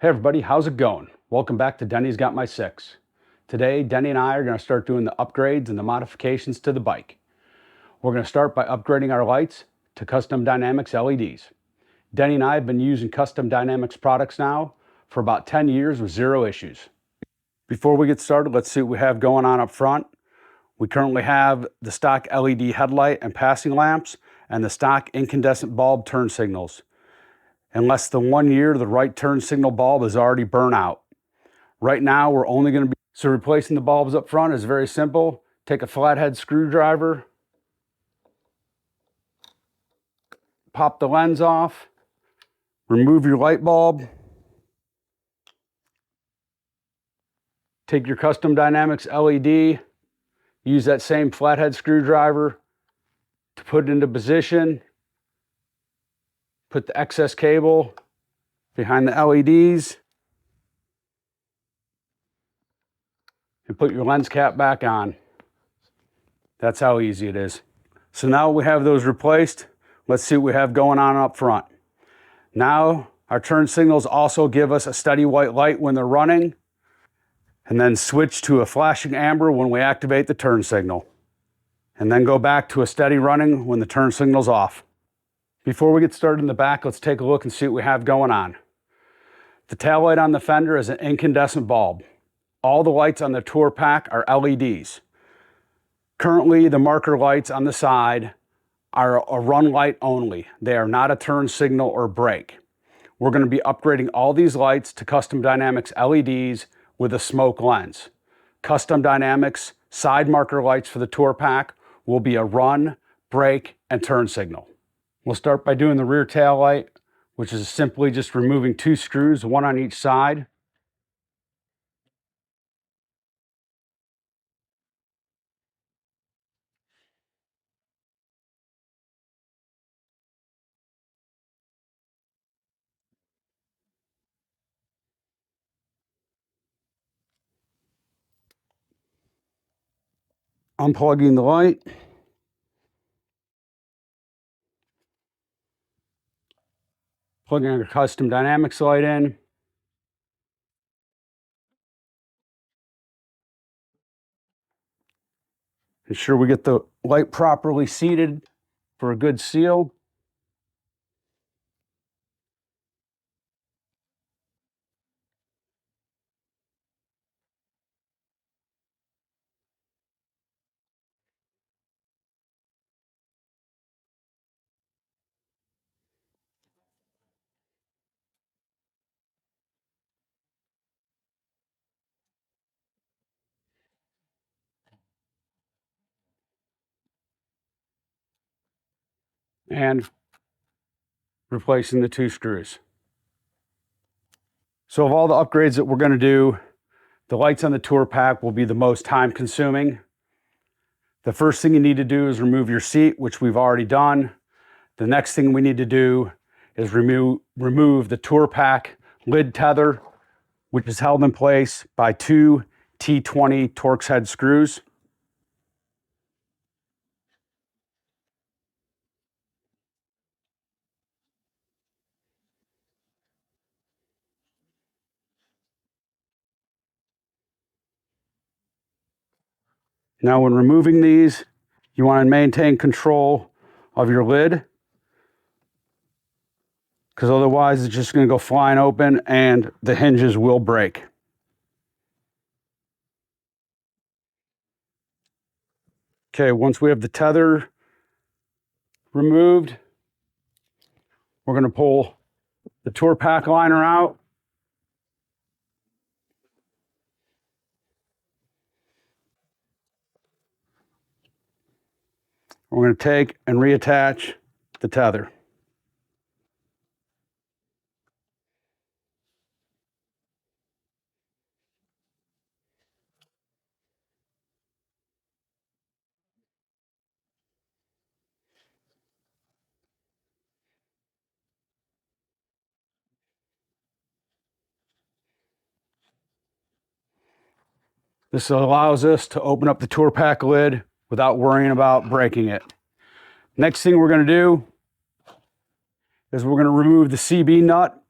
Hey everybody, how's it going? Welcome back to Denny's Got My Six. Today, Denny and I are going to start doing the upgrades and the modifications to the bike. We're going to start by upgrading our lights to Custom Dynamics LEDs. Denny and I have been using Custom Dynamics products now for about 10 years with zero issues. Before we get started, let's see what we have going on up front. We currently have the stock LED headlight and passing lamps and the stock incandescent bulb turn signals. In less than 1 year, the right turn signal bulb is already burnt out. Right now, we're only going to be... So replacing the bulbs up front is very simple. Take a flathead screwdriver, pop the lens off, remove your light bulb, take your Custom Dynamics LED, use that same flathead screwdriver to put it into position. Put the excess cable behind the LEDs and put your lens cap back on. That's how easy it is. So now we have those replaced. Let's see what we have going on up front. Now our turn signals also give us a steady white light when they're running, and then switch to a flashing amber when we activate the turn signal, and then go back to a steady running when the turn signal's off. Before we get started in the back, let's take a look and see what we have going on. The tail light on the fender is an incandescent bulb. All the lights on the tour pack are LEDs. Currently, the marker lights on the side are a run light only. They are not a turn signal or brake. We're going to be upgrading all these lights to Custom Dynamics LEDs with a smoke lens. Custom Dynamics side marker lights for the tour pack will be a run, brake, and turn signal. We'll start by doing the rear tail light, which is simply just removing 2 screws, one on each side. Unplugging the light. Plugging our Custom Dynamics light in. Ensure we get the light properly seated for a good seal. And replacing the 2 screws. So of all the upgrades that we're going to do, the lights on the tour pack will be the most time consuming. The first thing you need to do is remove your seat, which we've already done. The next thing we need to do is remove the tour pack lid tether, which is held in place by 2 T20 Torx head screws. Now when removing these, you want to maintain control of your lid, because otherwise it's just going to go flying open and the hinges will break. Okay, once we have the tether removed, we're going to pull the tour pack liner out. We're going to take and reattach the tether. This allows us to open up the tour pack lid without worrying about breaking it. Next thing we're going to do is we're going to remove the CB nut,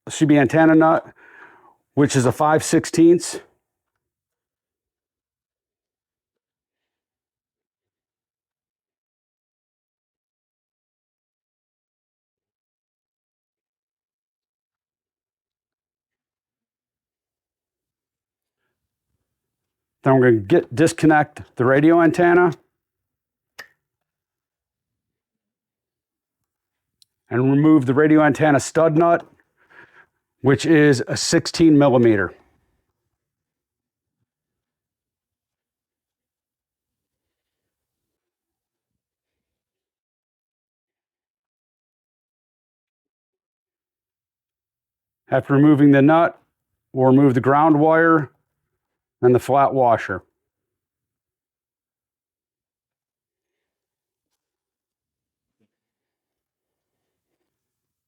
the CB antenna nut, which is a 5/16. Then we're going to disconnect the radio antenna and remove the radio antenna stud nut, which is a 16mm. After removing the nut, we'll remove the ground wire and the flat washer.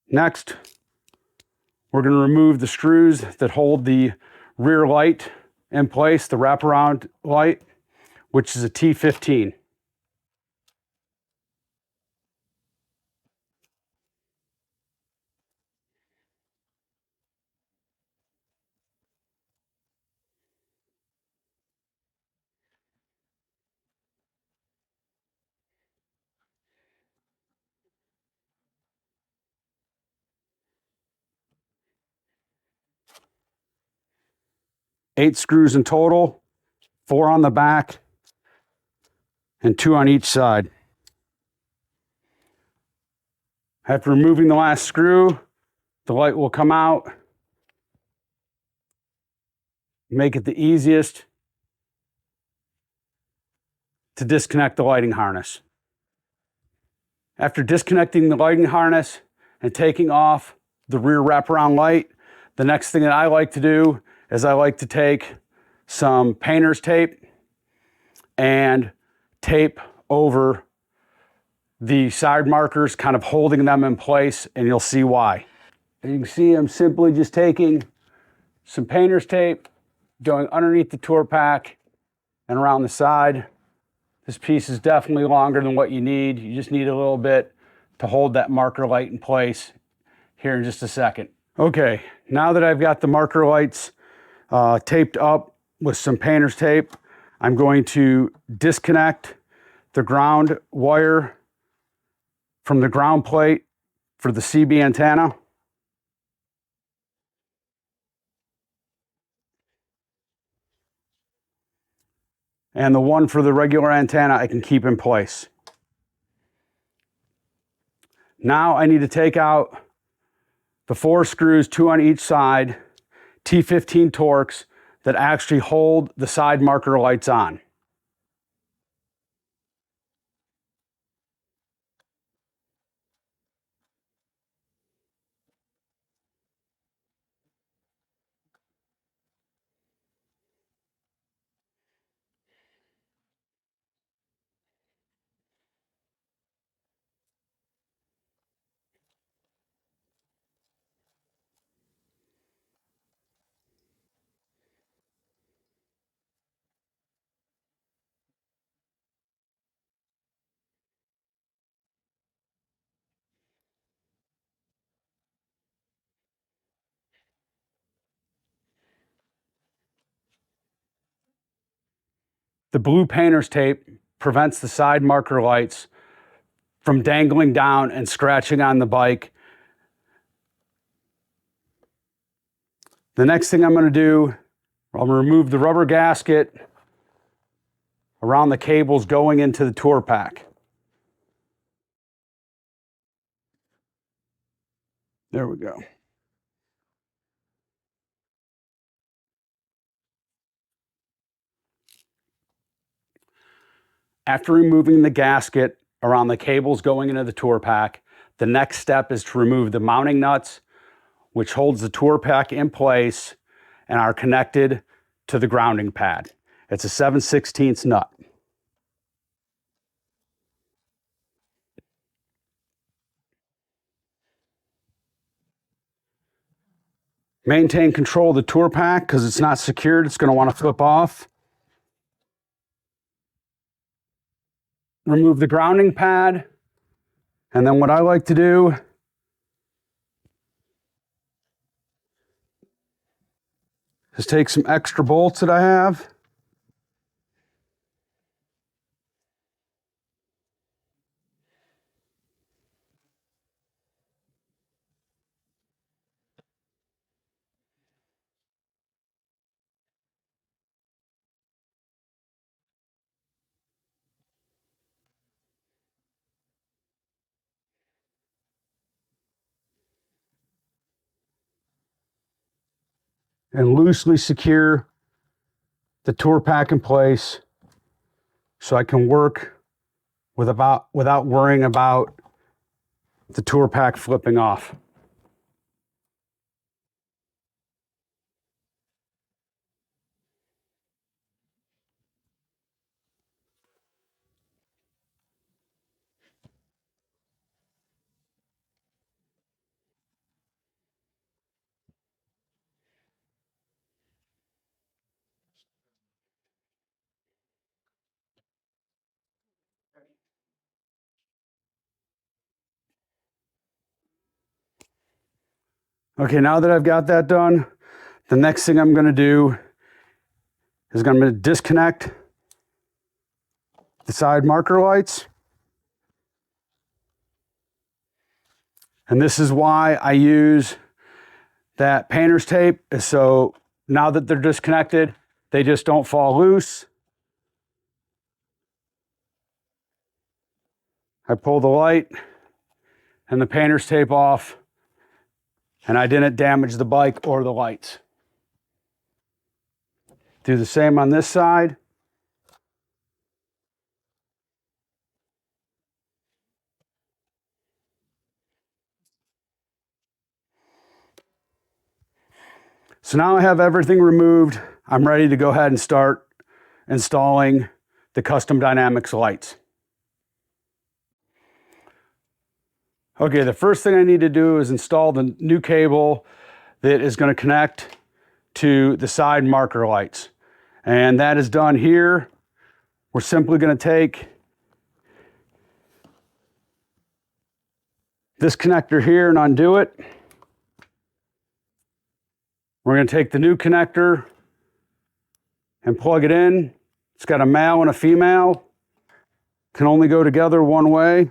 Next, we're going to remove the screws that hold the rear light in place, the wraparound light, which is a T15. Eight screws in total, 4 on the back and 2 on each side. After removing the last screw, the light will come out. Make it the easiest to disconnect the lighting harness. After disconnecting the lighting harness and taking off the rear wraparound light, the next thing that I like to do is I like to take some painter's tape and tape over the side markers, kind of holding them in place, and you'll see why. As you can see, I'm simply just taking some painter's tape, going underneath the tour pack and around the side. This piece is definitely longer than what you need. You just need a little bit to hold that marker light in place here in just a second. Okay, now that I've got the marker lights taped up with some painter's tape, I'm going to disconnect the ground wire from the ground plate for the CB antenna. And the one for the regular antenna I can keep in place. Now I need to take out the 4 screws, 2 on each side, T15 Torx that actually hold the side marker lights on. The blue painter's tape prevents the side marker lights from dangling down and scratching on the bike. The next thing I'm going to do, I'm going to remove the rubber gasket around the cables going into the tour pack. There we go. After removing the gasket around the cables going into the tour pack, the next step is to remove the mounting nuts, which holds the tour pack in place and are connected to the grounding pad. It's a 7/16 nut. Maintain control of the tour pack because it's not secured. It's going to want to flip off. Remove the grounding pad. And then what I like to do is take some extra bolts that I have. And loosely secure the tour pack in place so I can work without worrying about the tour pack flipping off. Okay, now that I've got that done, the next thing I'm going to do is I'm going to disconnect the side marker lights. And this is why I use that painter's tape, is so now that they're disconnected, they just don't fall loose. I pull the light and the painter's tape off, and I didn't damage the bike or the lights. Do the same on this side. So now I have everything removed. I'm ready to go ahead and start installing the custom dynamics lights. Okay, the first thing I need to do is install the new cable that is going to connect to the side marker lights. And that is done here. We're simply going to take this connector here and undo it. We're going to take the new connector and plug it in. It's got a male and a female. Can only go together one way.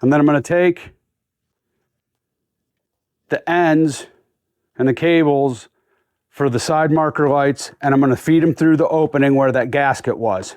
And then I'm going to take the ends and the cables for the side marker lights, and I'm going to feed them through the opening where that gasket was.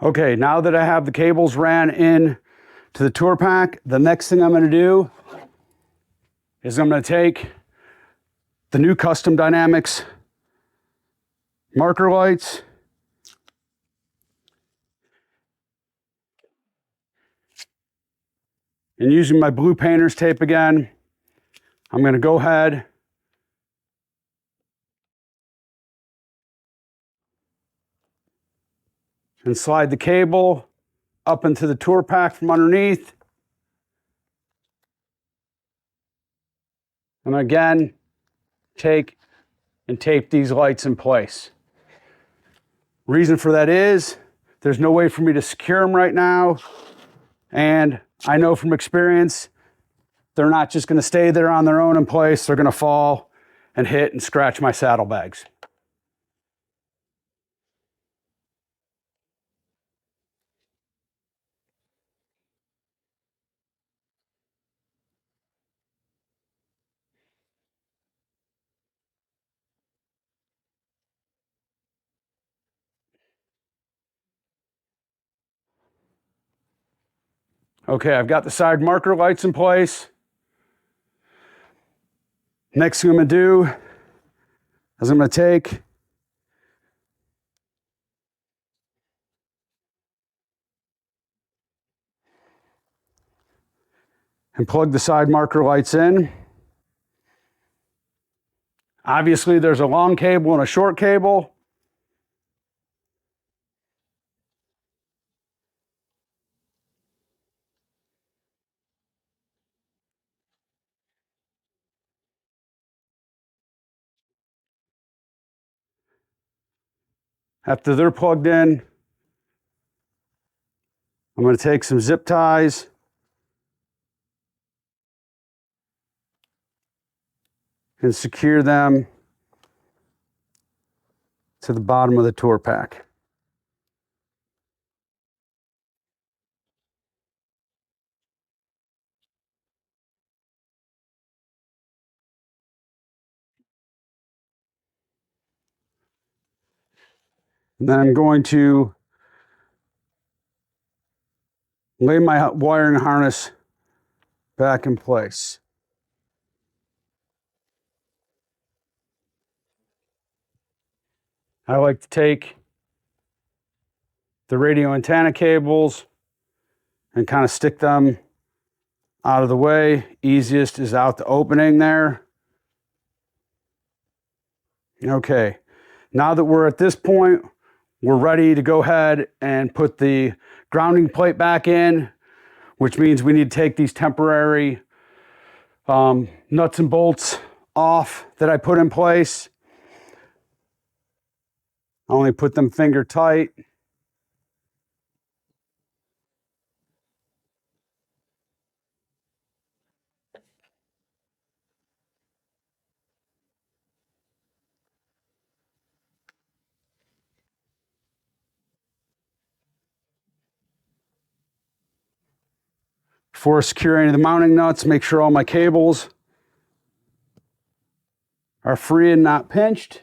Okay, now that I have the cables ran in to the tour pack, the next thing I'm going to do is I'm going to take the new custom dynamics marker lights and using my blue painter's tape again, I'm going to go ahead and slide the cable up into the tour pack from underneath. And again, take and tape these lights in place. Reason for that is there's no way for me to secure them right now. And I know from experience, they're not just going to stay there on their own in place. They're going to fall and hit and scratch my saddlebags. Okay, I've got the side marker lights in place. Next thing I'm going to do is I'm going to take and plug the side marker lights in. Obviously, there's a long cable and a short cable. After they're plugged in, I'm going to take some zip ties and secure them to the bottom of the tour pack. And then I'm going to lay my wiring harness back in place. I like to take the radio antenna cables and kind of stick them out of the way. Easiest is out the opening there. Okay, now that we're at this point, we're ready to go ahead and put the grounding plate back in, which means we need to take these temporary nuts and bolts off that I put in place. I only put them finger tight. Before securing the mounting nuts, make sure all my cables are free and not pinched.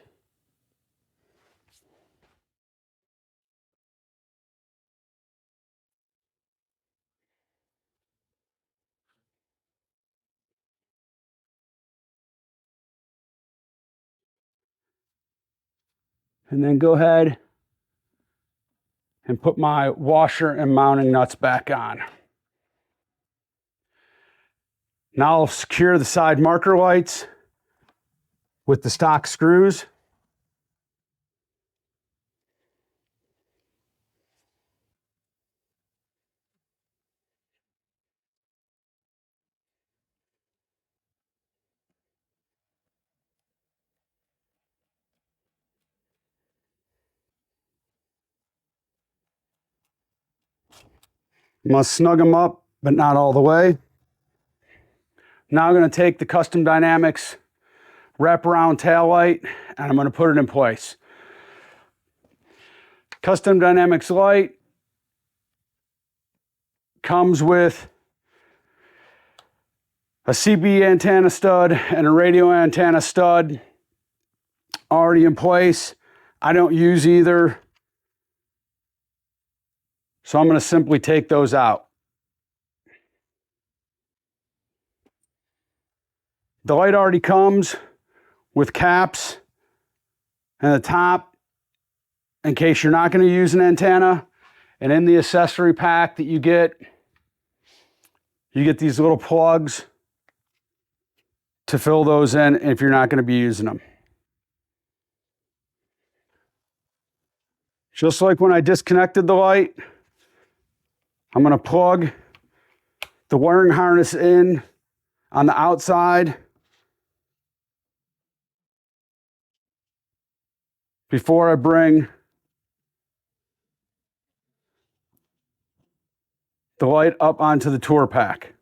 And then go ahead and put my washer and mounting nuts back on. Now I'll secure the side marker lights with the stock screws. I'm going to snug them up, but not all the way. Now I'm going to take the Custom Dynamics wraparound tail light and I'm going to put it in place. Custom Dynamics light comes with a CB antenna stud and a radio antenna stud already in place. I don't use either, so I'm going to simply take those out. The light already comes with caps and the top in case you're not going to use an antenna. And in the accessory pack that you get these little plugs to fill those in if you're not going to be using them. Just like when I disconnected the light, I'm going to plug the wiring harness in on the outside before I bring the light up onto the tour pack.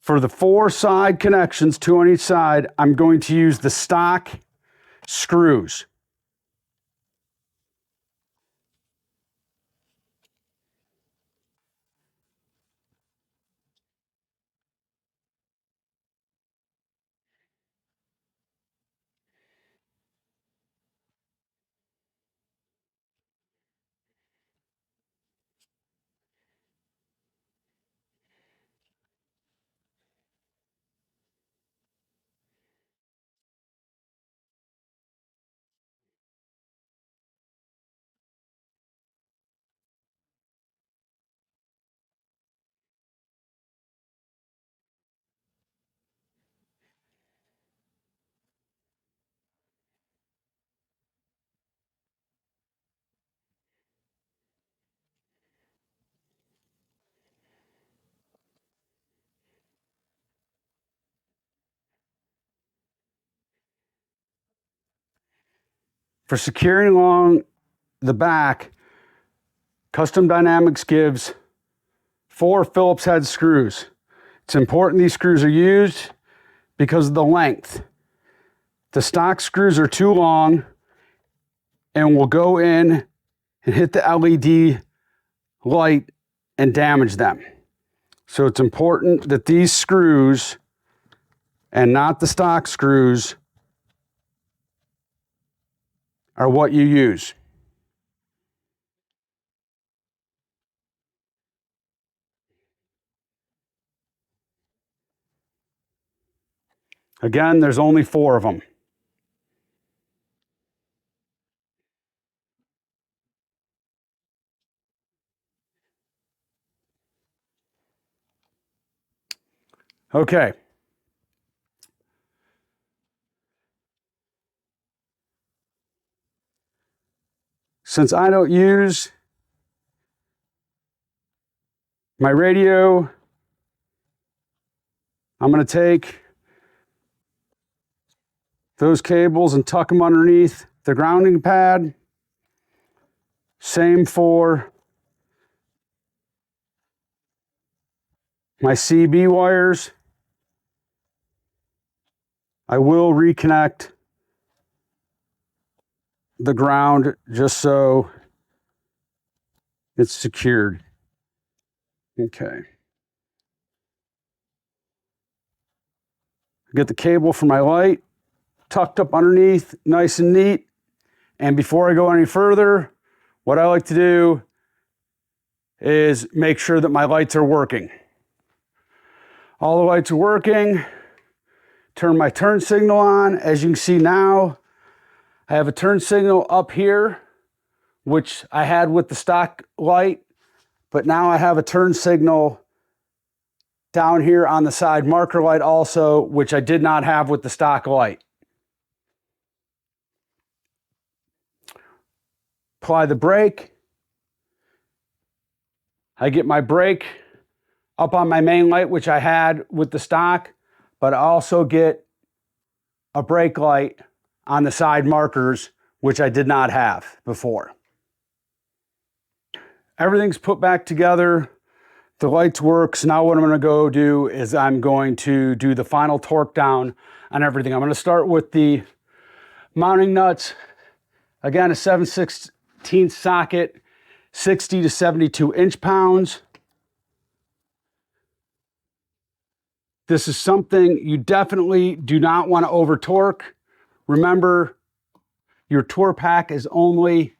For the 4 side connections, 2 on each side, I'm going to use the stock screws. For securing along the back, Custom Dynamics gives 4 Phillips head screws. It's important these screws are used because of the length. The stock screws are too long and will go in and hit the LED light and damage them. So it's important that these screws and not the stock screws are what you use. Again, there's only 4 of them. Okay. Since I don't use my radio, I'm going to take those cables and tuck them underneath the grounding pad. Same for my CB wires. I will reconnect the ground just so it's secured. Okay. Get the cable for my light tucked up underneath, nice and neat. And before I go any further, what I like to do is make sure that my lights are working. All the lights are working. Turn my turn signal on. As you can see now, I have a turn signal up here, which I had with the stock light, but now I have a turn signal down here on the side marker light also, which I did not have with the stock light. Apply the brake. I get my brake up on my main light, which I had with the stock, but I also get a brake light on the side markers, which I did not have before. Everything's put back together. The lights work. So now what I'm going to go do is I'm going to do the final torque down on everything. I'm going to start with the mounting nuts. Again, a 7/16 socket, 60 to 72 inch-pounds. This is something you definitely do not want to over torque. Remember, your tour pack is only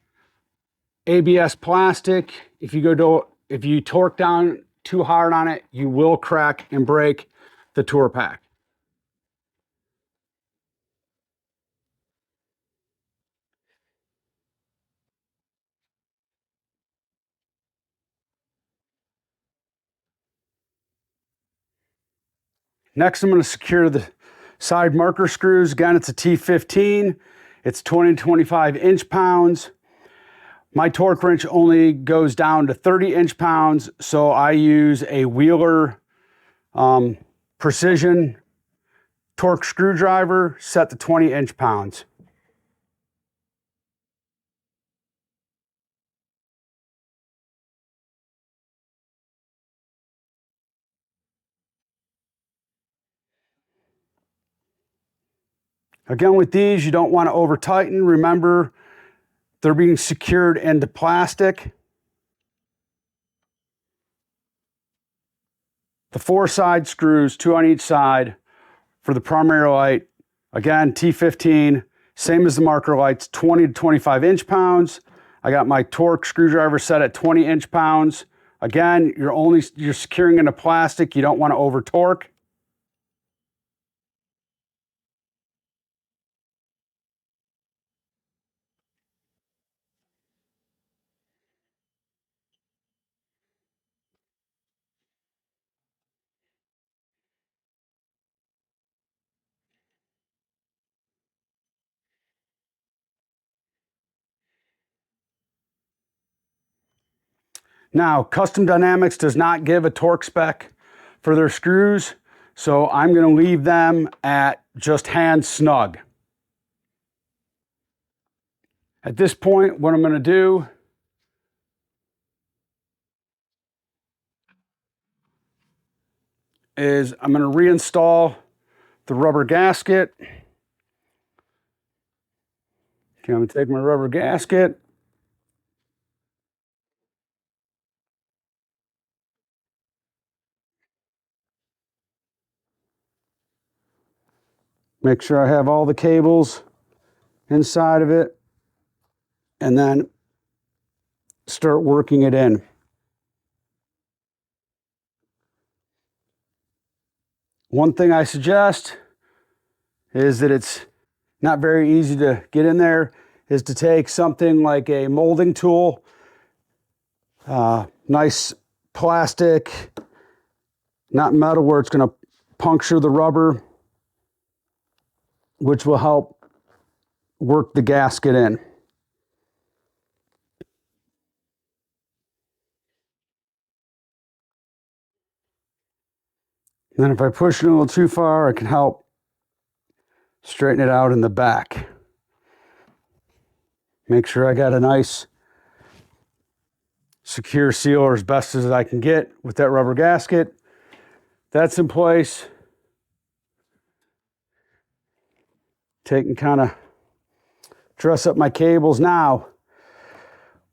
ABS plastic. If you torque down too hard on it, you will crack and break the tour pack. Next, I'm going to secure the side marker screws. Again, it's a T15. It's 20 to 25 inch-pounds. My torque wrench only goes down to 30 inch-pounds, so I use a Wheeler precision torque screwdriver set to 20 inch-pounds. Again, with these, you don't want to over tighten. Remember, they're being secured into plastic. The 4 side screws, 2 on each side for the primary light. Again, T15, same as the marker lights, 20 to 25 inch-pounds. I got my torque screwdriver set at 20 inch-pounds. Again, you're securing into plastic. You don't want to over torque. Now, Custom Dynamics does not give a torque spec for their screws, so I'm going to leave them at just hand snug. At this point, what I'm going to do is I'm going to reinstall the rubber gasket. Okay, I'm going to take my rubber gasket. Make sure I have all the cables inside of it, and then start working it in. One thing I suggest is that it's not very easy to get in there, is to take something like a molding tool, nice plastic, not metal where it's going to puncture the rubber, which will help work the gasket in. And then if I push it a little too far, I can help straighten it out in the back. Make sure I got a nice secure sealer as best as I can get with that rubber gasket. That's in place. Take and kind of dress up my cables. Now,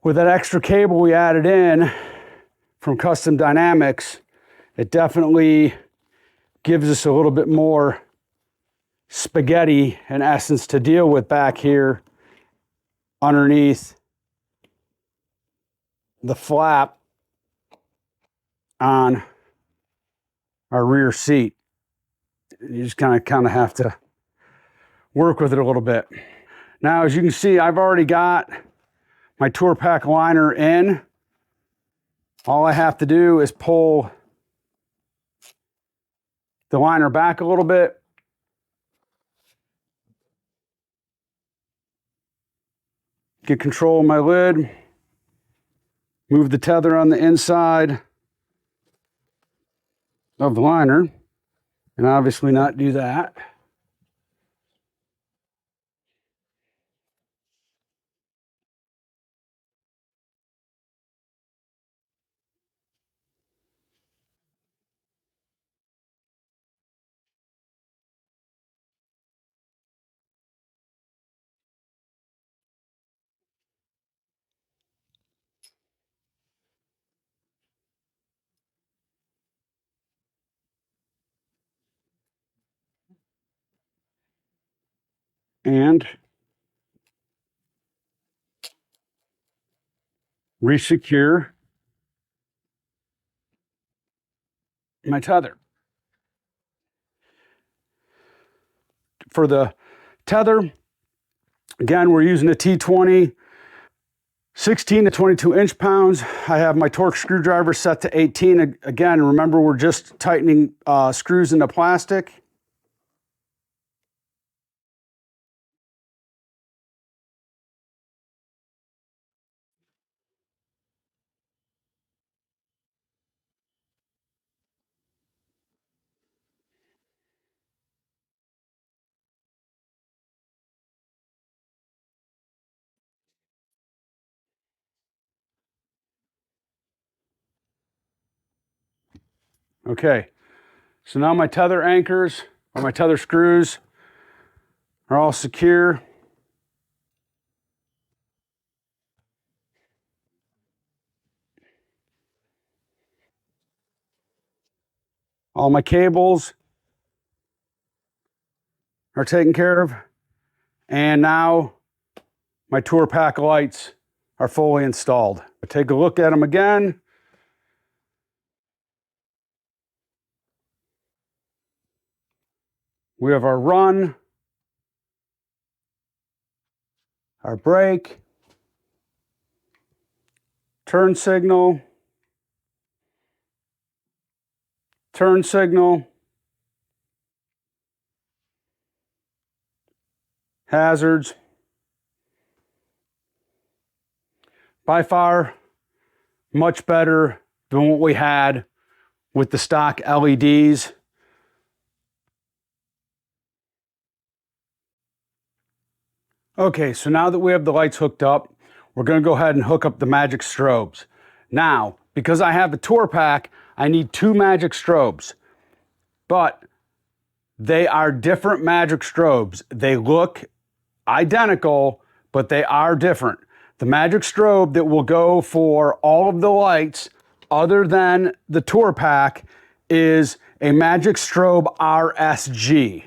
with that extra cable we added in from Custom Dynamics, it definitely gives us a little bit more spaghetti, in essence, to deal with back here underneath the flap on our rear seat. You just kind of have to work with it a little bit. Now, as you can see, I've already got my Tour-Pak liner in. All I have to do is pull the liner back a little bit. Get control of my lid. Move the tether on the inside of the liner, and obviously not do that. And resecure my tether. For the tether, again, we're using a T20, 16 to 22 inch-pounds. I have my torque screwdriver set to 18. Again, remember, we're just tightening screws into plastic. Okay, so now my tether anchors, or my tether screws, are all secure. All my cables are taken care of. And now my Tour-Pak lights are fully installed. Take a look at them again. We have our run, our brake, turn signal, hazards. By far, much better than what we had with the stock LEDs. Okay, so now that we have the lights hooked up, we're going to go ahead and hook up the magic strobes. Now, because I have a tour pack, I need 2 magic strobes, but they are different magic strobes. They look identical, but they are different. The magic strobe that will go for all of the lights other than the tour pack is a magic strobe RSG.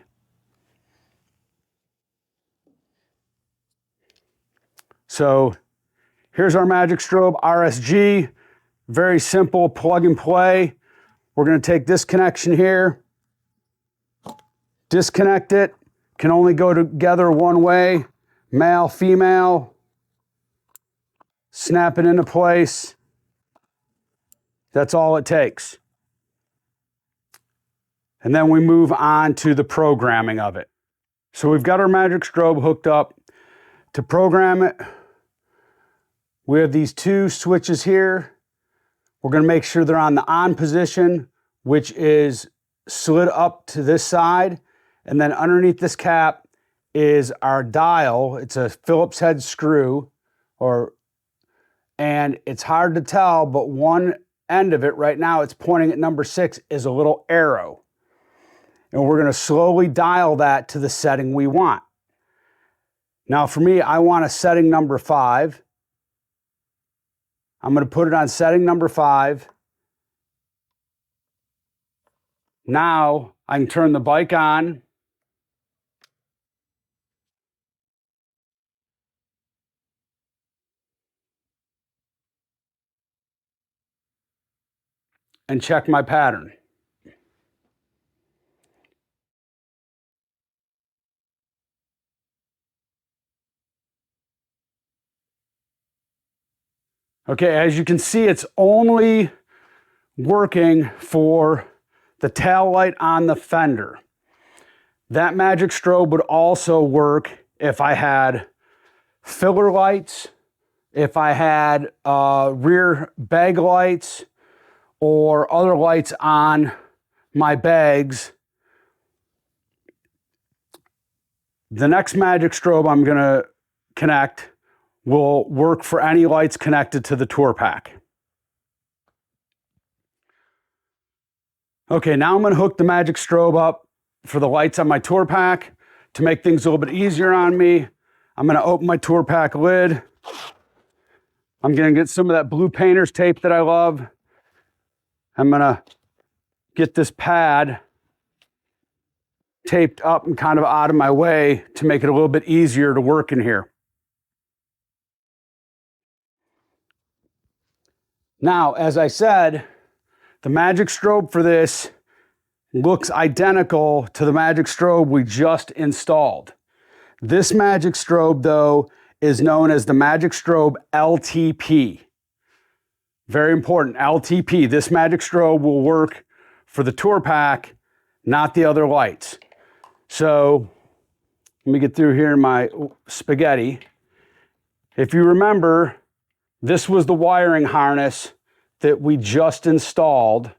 So here's our magic strobe RSG. Very simple plug and play. We're going to take this connection here, disconnect it, can only go together one way, male, female, snap it into place. That's all it takes. And then we move on to the programming of it. So we've got our magic strobe hooked up. To program it, we have these 2 switches here. We're going to make sure they're on the on position, which is slid up to this side. And then underneath this cap is our dial. It's a Phillips head screw, and it's hard to tell, but one end of it right now, it's pointing at number 6, is a little arrow. And we're going to slowly dial that to the setting we want. Now for me, I want a setting number 5. I'm going to put it on setting number 5. Now I can turn the bike on. And check my pattern. Okay, as you can see, it's only working for the tail light on the fender. That magic strobe would also work if I had filler lights, if I had rear bag lights, or other lights on my bags. The next magic strobe I'm going to connect will work for any lights connected to the tour pack. Okay, now I'm going to hook the magic strobe up for the lights on my tour pack. To make things a little bit easier on me, I'm going to open my tour pack lid. I'm going to get some of that blue painter's tape that I love. I'm going to get this pad taped up and kind of out of my way to make it a little bit easier to work in here. Now, as I said, the magic strobe for this looks identical to the magic strobe we just installed. This magic strobe, though, is known as the magic strobe LTP. Very important, LTP. This magic strobe will work for the tour pack, not the other lights. So let me get through here in my spaghetti. If you remember, this was the wiring harness that we just installed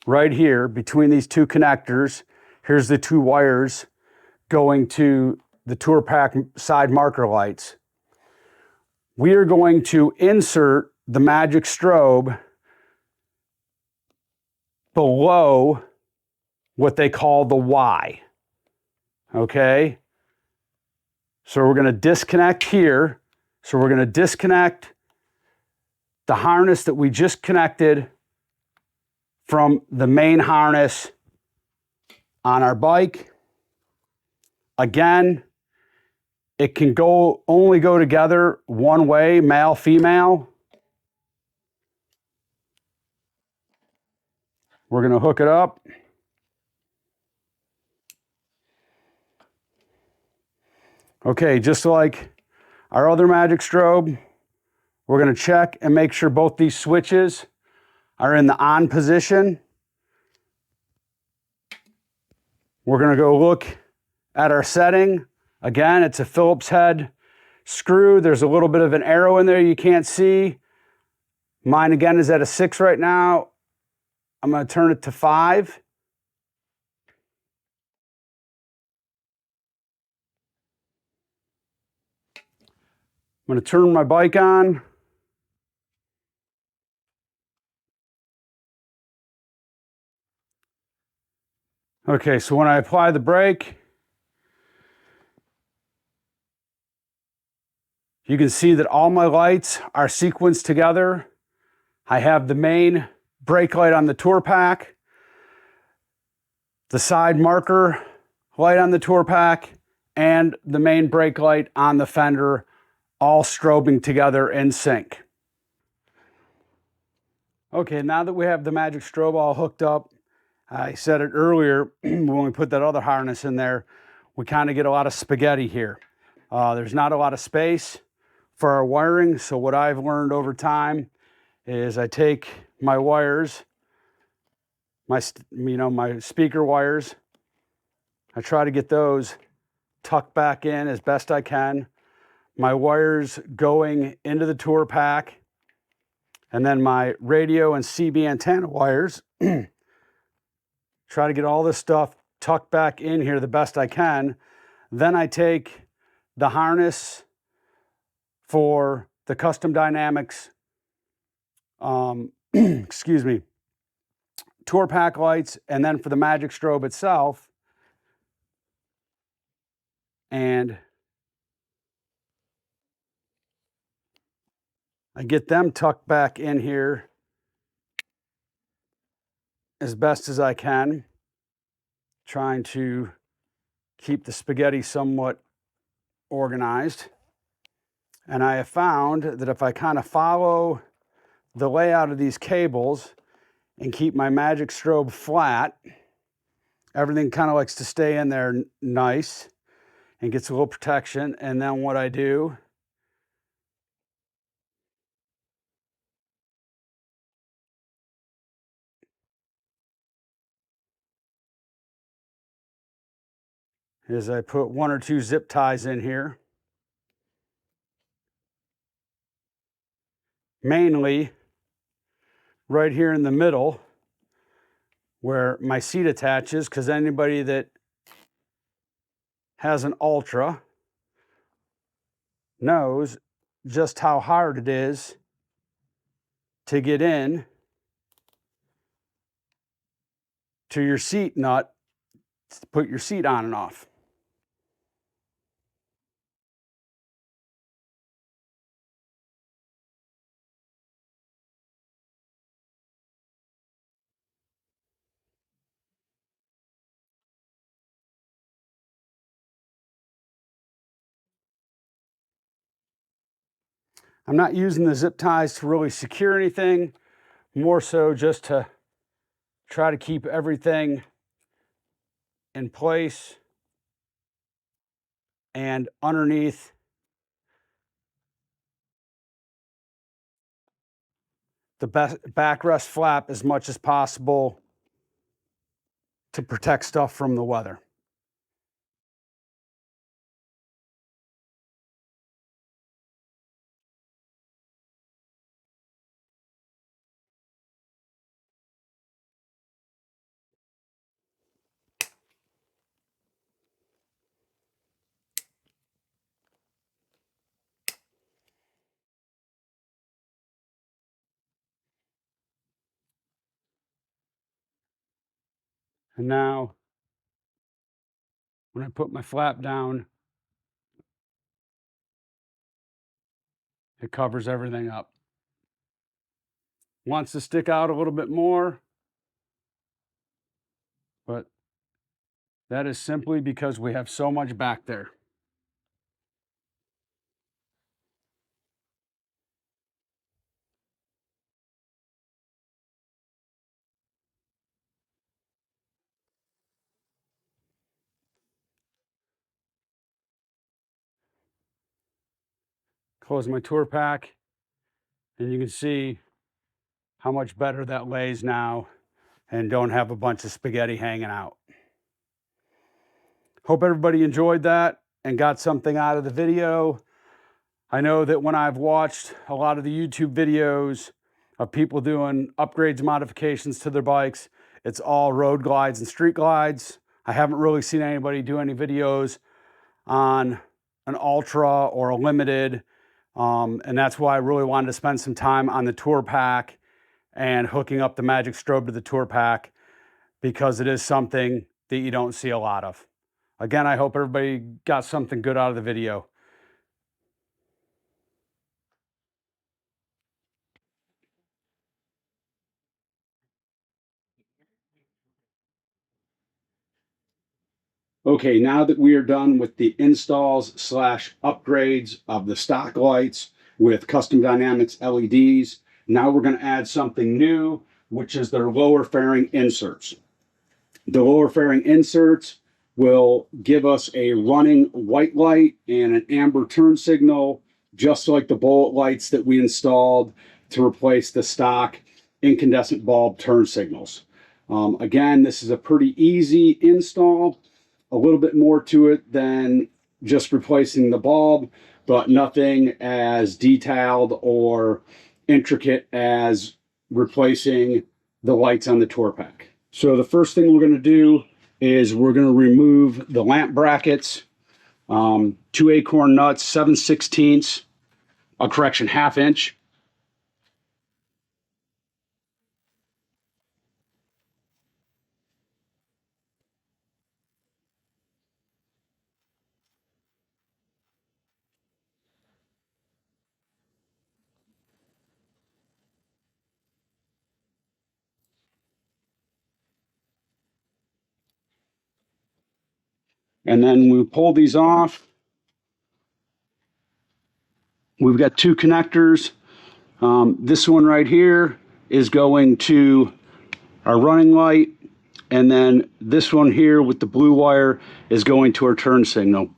right here between these 2 connectors. Here's the 2 wires going to the tour pack side marker lights. We are going to insert the magic strobe below what they call the Y. Okay? So we're going to disconnect here. So we're going to disconnect the harness that we just connected from the main harness on our bike. Again, it can only go together one way, male, female. We're going to hook it up. Okay, just like our other magic strobe, we're going to check and make sure both these switches are in the on position. We're going to go look at our setting. Again, it's a Phillips head screw. There's a little bit of an arrow in there you can't see. Mine again is at a 6 right now. I'm going to turn it to 5. I'm going to turn my bike on. Okay, so when I apply the brake, you can see that all my lights are sequenced together. I have the main brake light on the 𝗠𝗏𝗥𝗃, the side marker light on the 𝗠𝗏𝗥𝗃, and the main brake light on the fender, all strobing together in sync. Okay, now that we have the magic strobe all hooked up, I said it earlier when we put that other harness in there, we kind of get a lot of spaghetti here. There's not a lot of space for our wiring, so what I've learned over time is I take my wires, my speaker wires, I try to get those tucked back in as best I can. My wires going into the 𝗠𝗏𝗥𝗃, and then my radio and CB antenna wires. Try to get all this stuff tucked back in here the best I can. Then I take the harness for the Custom Dynamics, excuse me, 𝗠𝗏𝗥𝗃 lights, and then for the magic strobe itself, and I get them tucked back in here as best as I can, trying to keep the spaghetti somewhat organized. And I have found that if I kind of follow the layout of these cables and keep my magic strobe flat, everything kind of likes to stay in there nice and gets a little protection. And then what I do is I put 1 or 2 zip ties in here. Mainly right here in the middle where my seat attaches, because anybody that has an Ultra knows just how hard it is to get in to your seat nut to put your seat on and off. I'm not using the zip ties to really secure anything, more so just to try to keep everything in place and underneath the backrest flap as much as possible to protect stuff from the weather. And now, when I put my flap down, it covers everything up. Wants to stick out a little bit more, but that is simply because we have so much back there. Close my 𝗠𝗏𝗥𝗃, and you can see how much better that lays now and don't have a bunch of spaghetti hanging out. Hope everybody enjoyed that and got something out of the video. I know that when I've watched a lot of the YouTube videos of people doing upgrades, modifications to their bikes, it's all road glides and street glides. I haven't really seen anybody do any videos on an Ultra or a Limited And that's why I really wanted to spend some time on the tour pack and hooking up the Magic Strobe to the tour pack, because it is something that you don't see a lot of. Again, I hope everybody got something good out of the video. Okay, now that we are done with the installs slash upgrades of the stock lights with Custom Dynamics LEDs, now we're going to add something new, which is their lower fairing inserts. The lower fairing inserts will give us a running white light and an amber turn signal, just like the bullet lights that we installed to replace the stock incandescent bulb turn signals. Again, this is a pretty easy install. A little bit more to it than just replacing the bulb, but nothing as detailed or intricate as replacing the lights on the tour pack. So the first thing we're going to do is we're going to remove the lamp brackets, 2 acorn nuts, 7/16, ½ inch. And then we pull these off. We've got 2 connectors. This one right here is going to our running light, and then this one here with the blue wire is going to our turn signal.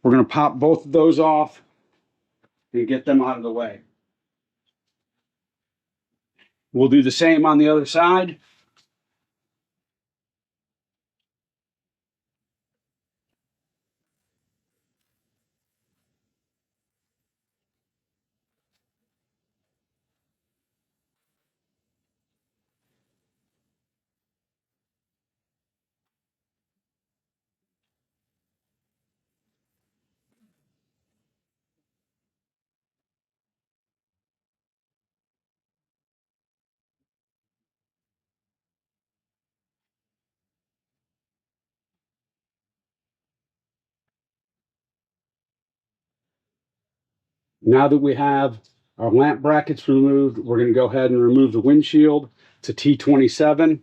We're going to pop both of those off and get them out of the way. We'll do the same on the other side. Now that we have our lamp brackets removed, we're going to go ahead and remove the windshield to T27.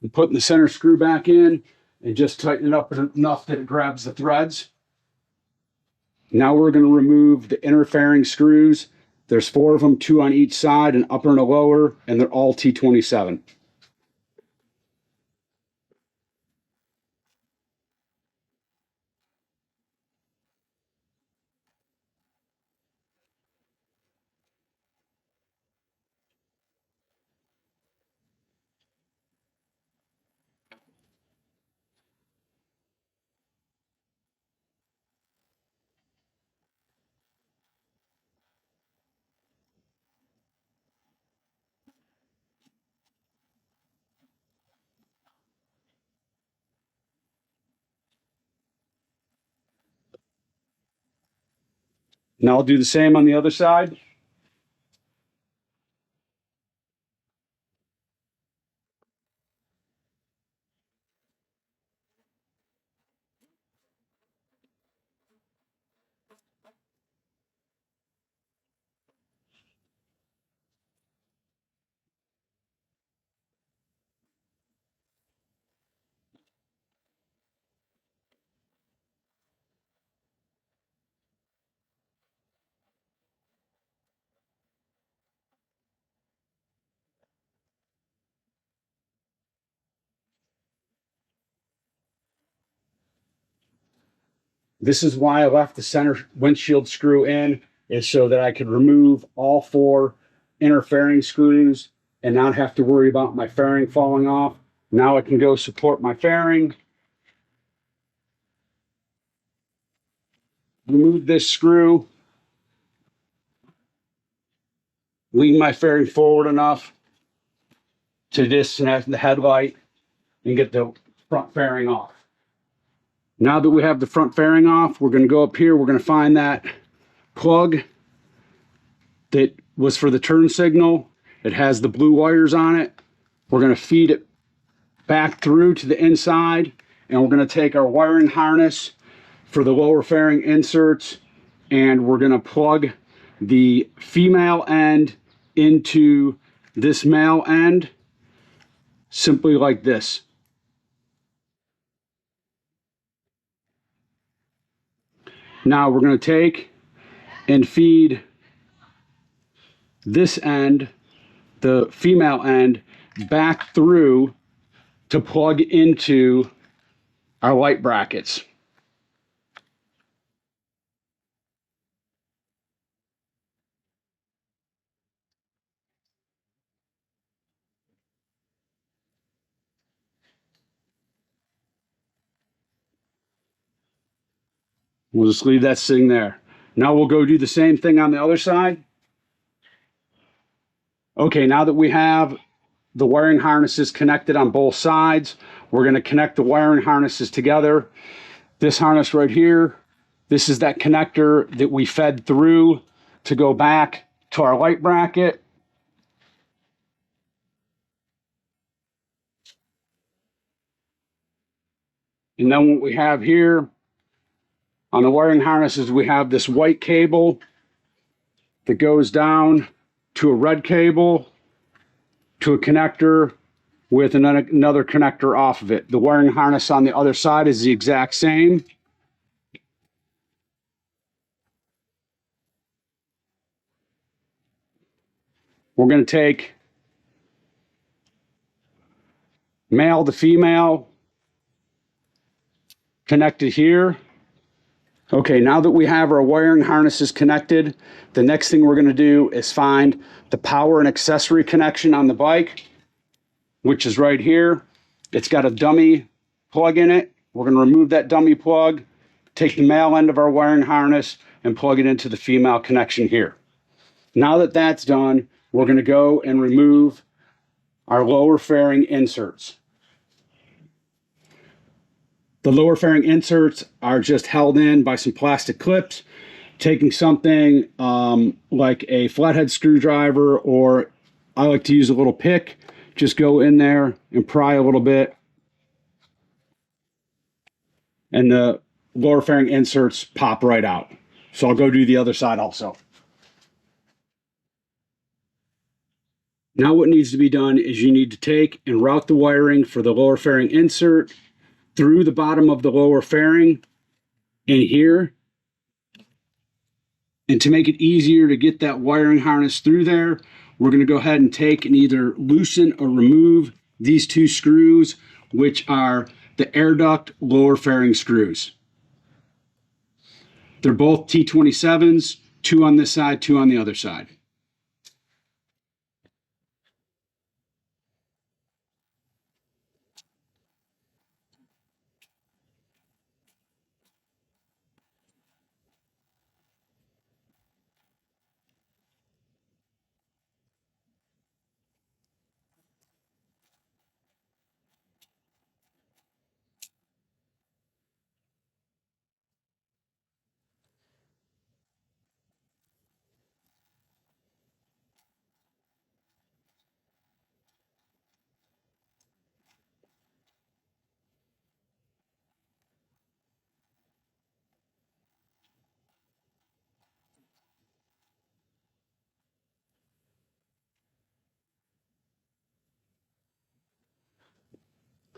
And putting the center screw back in and just tighten it up enough that it grabs the threads. Now we're going to remove the inner fairing screws. There's 4 of them, 2 on each side, an upper and a lower, and they're all T27. Now I'll do the same on the other side. This is why I left the center windshield screw in, is so that I could remove all 4 inner fairing screws and not have to worry about my fairing falling off. Now I can go support my fairing. Remove this screw. Lean my fairing forward enough to disconnect the headlight and get the front fairing off. Now that we have the front fairing off, we're going to go up here. We're going to find that plug that was for the turn signal. It has the blue wires on it. We're going to feed it back through to the inside, and we're going to take our wiring harness for the lower fairing inserts, and we're going to plug the female end into this male end, simply like this. Now we're going to take and feed this end, the female end, back through to plug into our light brackets. We'll just leave that sitting there. Now we'll go do the same thing on the other side. Okay, now that we have the wiring harnesses connected on both sides, we're going to connect the wiring harnesses together. This harness right here, this is that connector that we fed through to go back to our light bracket. And then what we have here on the wiring harnesses, we have this white cable that goes down to a red cable to a connector with another connector off of it. The wiring harness on the other side is the exact same. We're going to take male to female, connected here. Okay, now that we have our wiring harnesses connected, the next thing we're going to do is find the power and accessory connection on the bike, which is right here. It's got a dummy plug in it. We're going to remove that dummy plug, take the male end of our wiring harness, and plug it into the female connection here. Now that that's done, we're going to go and remove our lower fairing inserts. The lower fairing inserts are just held in by some plastic clips. Taking something like a flathead screwdriver, or I like to use a little pick, just go in there and pry a little bit, and the lower fairing inserts pop right out. So I'll go do the other side also. Now what needs to be done is you need to take and route the wiring for the lower fairing insert through the bottom of the lower fairing in here. And to make it easier to get that wiring harness through there, we're going to go ahead and take and either loosen or remove these 2 screws, which are the air duct lower fairing screws. They're both T27s, 2 on this side, 2 on the other side.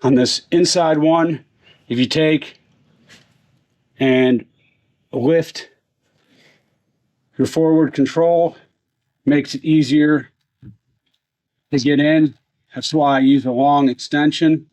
On this inside one, if you take and lift your forward control, makes it easier to get in. That's why I use a long extension.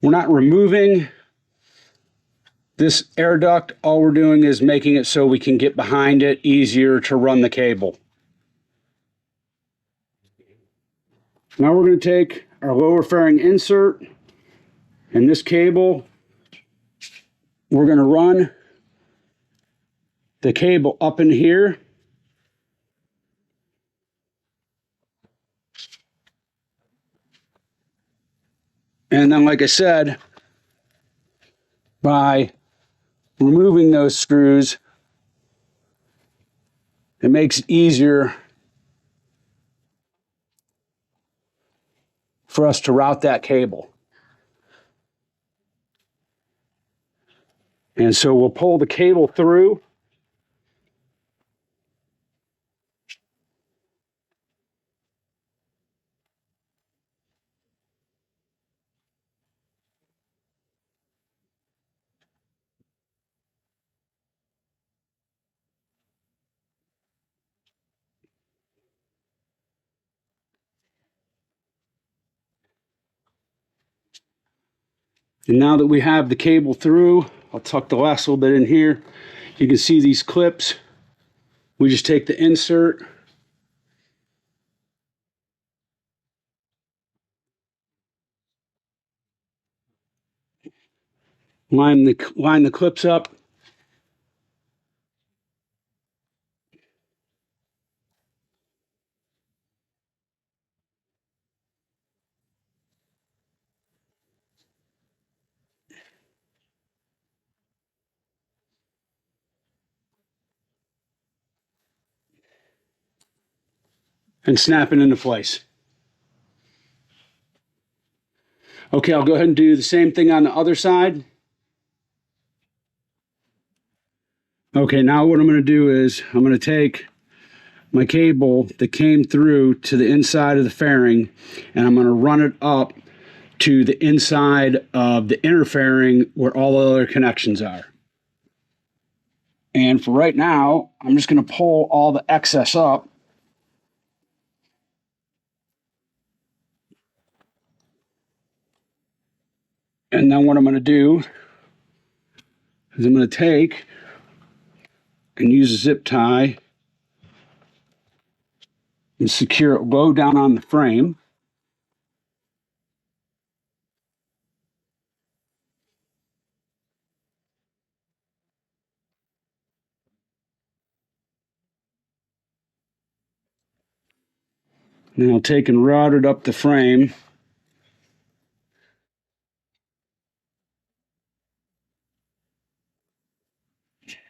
We're not removing this air duct. All we're doing is making it so we can get behind it easier to run the cable. Now we're going to take our lower fairing insert and this cable. We're going to run the cable up in here. And then, like I said, by removing those screws, it makes it easier for us to route that cable. And so we'll pull the cable through. And now that we have the cable through, I'll tuck the last little bit in here. You can see these clips. We just take the insert, line the clips up, and snap it into place. Okay, I'll go ahead and do the same thing on the other side. Okay, now what I'm going to do is I'm going to take my cable that came through to the inside of the fairing, and I'm going to run it up to the inside of the inner fairing where all the other connections are. And for right now, I'm just going to pull all the excess up. And then what I'm going to do is I'm going to take and use a zip tie and secure it low down on the frame. And I'll take and route it up the frame.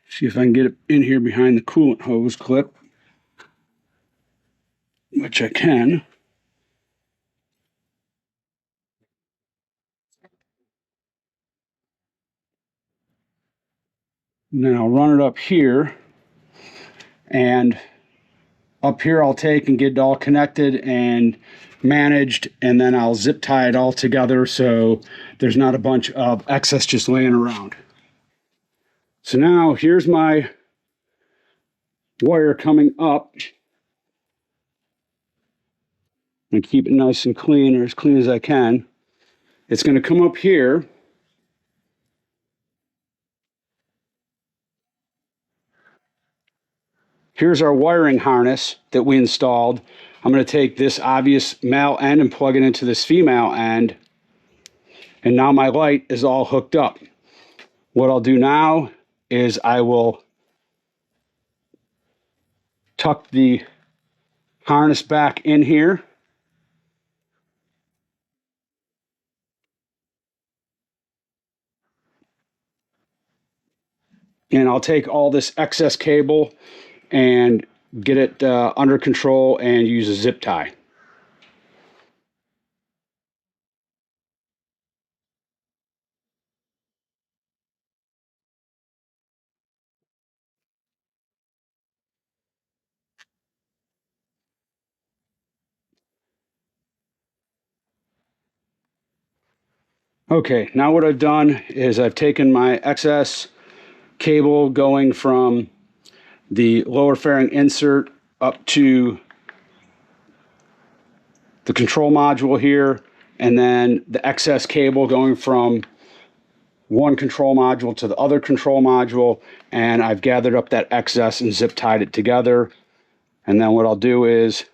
See if I can get it in here behind the coolant hose clip, which I can. And then I'll run it up here, and up here I'll take and get it all connected and managed, and then I'll zip tie it all together so there's not a bunch of excess just laying around. So now here's my wire coming up. I'm going to keep it nice and clean, or as clean as I can. It's going to come up here. Here's our wiring harness that we installed. I'm going to take this obvious male end and plug it into this female end. And now my light is all hooked up. What I'll do now is I will tuck the harness back in here. And I'll take all this excess cable and get it under control and use a zip tie. Okay, now what I've done is I've taken my excess cable going from the lower fairing insert up to the control module here, and then the excess cable going from one control module to the other control module, and I've gathered up that excess and zip tied it together. And then what I'll do is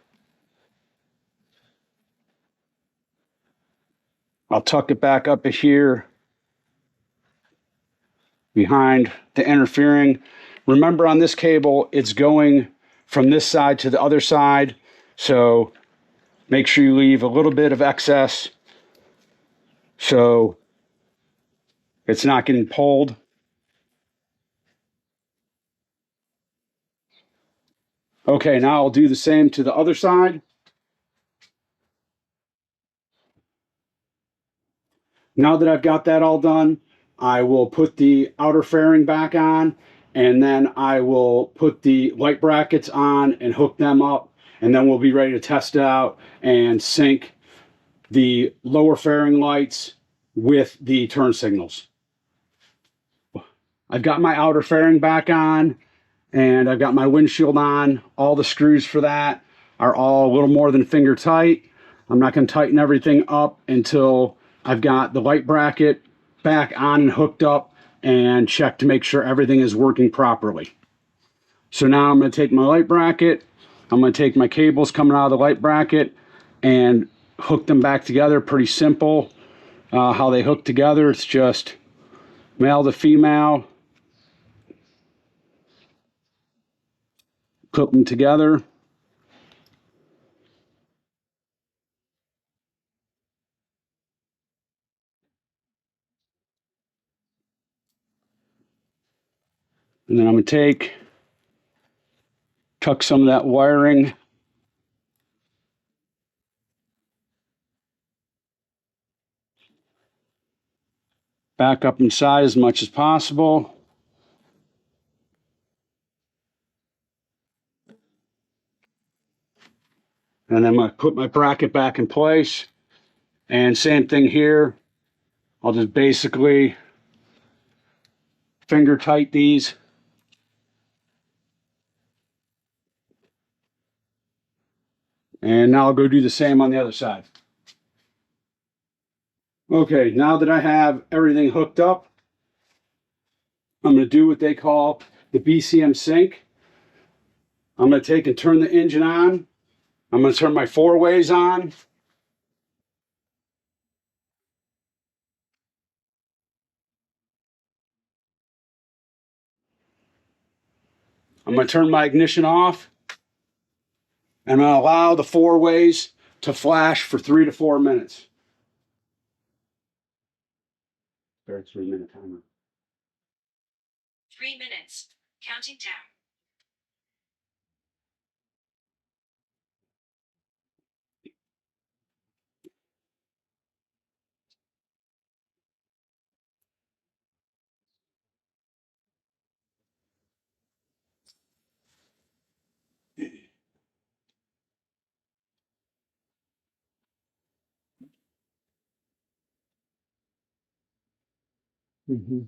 I'll tuck it back up here behind the interfering. Remember, on this cable, it's going from this side to the other side, so make sure you leave a little bit of excess so it's not getting pulled. Okay, now I'll do the same to the other side. Now that I've got that all done, I will put the outer fairing back on, and then I will put the light brackets on and hook them up, and then we'll be ready to test it out and sync the lower fairing lights with the turn signals. I've got my outer fairing back on, and I've got my windshield on. All the screws for that are all a little more than finger tight. I'm not going to tighten everything up until I've got the light bracket back on and hooked up and check to make sure everything is working properly. So now I'm going to take my light bracket, I'm going to take my cables coming out of the light bracket and hook them back together. Pretty simple how they hook together. It's just male to female, put them together. And then I'm going to tuck some of that wiring back up inside as much as possible. And then I'm going to put my bracket back in place. And same thing here. I'll just basically finger tight these. And now I'll go do the same on the other side. Okay, now that I have everything hooked up, I'm going to do what they call the BCM sync. I'm going to take and turn the engine on. I'm going to turn my 4-ways on. I'm going to turn my ignition off. And I'm going to allow the 4-ways to flash for 3 to 4 minutes. Start 3-minute timer. 3 minutes. Counting down. Mm-hmm.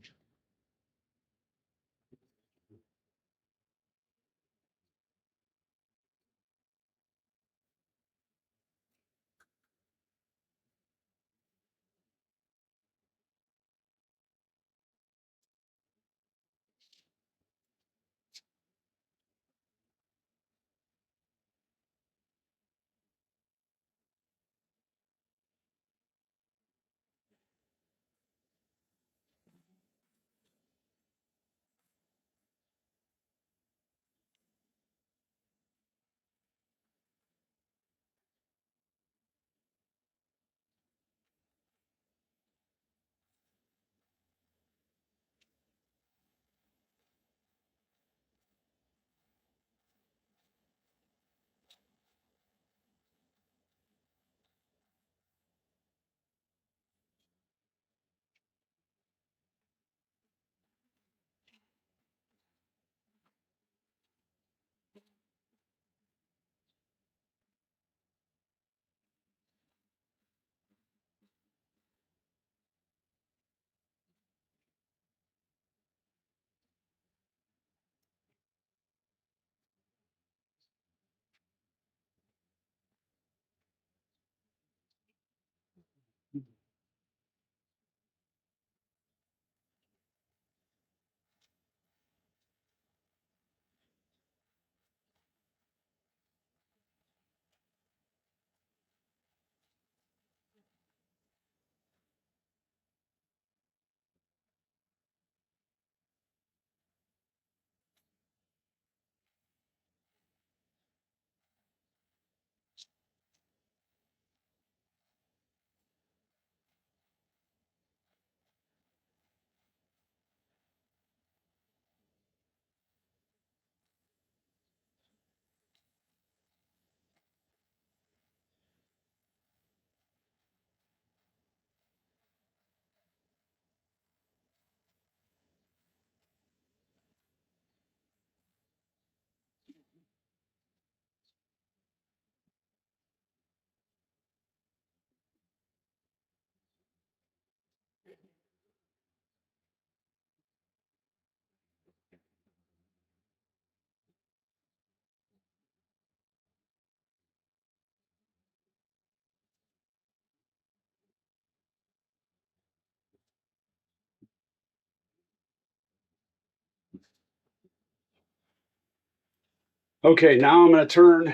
Okay, now I'm going to turn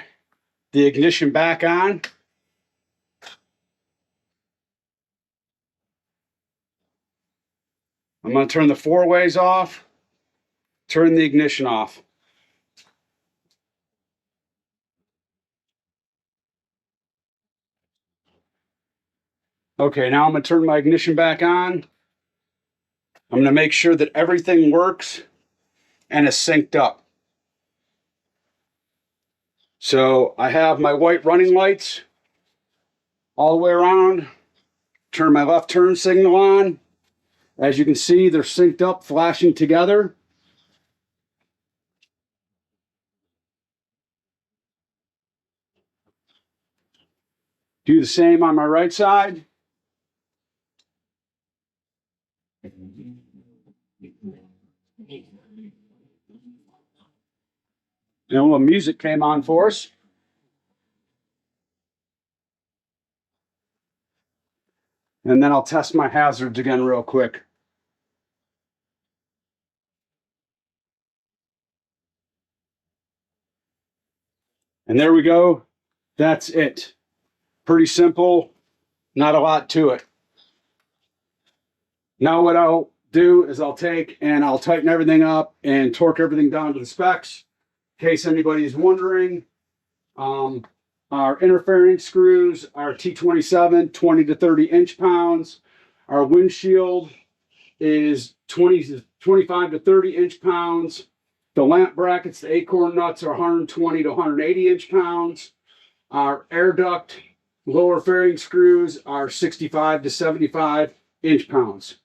the ignition back on. I'm going to turn the 4-ways off, turn the ignition off. Okay, now I'm going to turn my ignition back on. I'm going to make sure that everything works and is synced up. So I have my white running lights all the way around. Turn my left turn signal on. As you can see, they're synced up, flashing together. Do the same on my right side. And a little music came on for us. And then I'll test my hazards again real quick. And there we go. That's it. Pretty simple, not a lot to it. Now what I'll do is I'll take and I'll tighten everything up and torque everything down to the specs. In case anybody's wondering, our interfering screws are T27, 20 to 30 inch-pounds. Our windshield is 25 to 30 inch-pounds. The lamp brackets, the acorn nuts, are 120 to 180 inch-pounds. Our air duct lower fairing screws are 65 to 75 inch-pounds.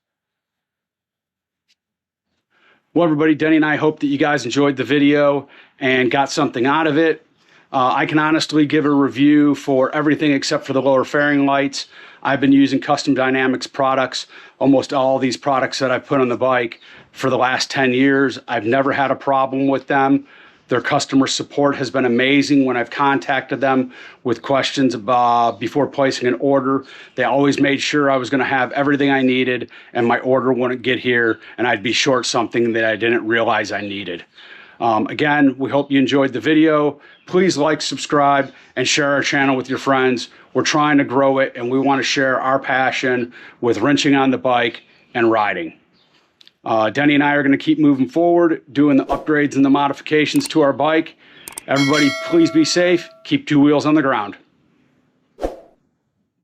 Well, everybody, Denny and I hope that you guys enjoyed the video and got something out of it. I can honestly give a review for everything except for the lower fairing lights. I've been using Custom Dynamics products, almost all these products that I've put on the bike for the last 10 years. I've never had a problem with them. Their customer support has been amazing. When I've contacted them with questions about before placing an order, they always made sure I was going to have everything I needed and my order wouldn't get here and I'd be short something that I didn't realize I needed. Again, we hope you enjoyed the video. Please like, subscribe, and share our channel with your friends. We're trying to grow it, and we want to share our passion with wrenching on the bike and riding. Denny and I are going to keep moving forward, doing the upgrades and the modifications to our bike. Everybody, please be safe. Keep 2 wheels on the ground.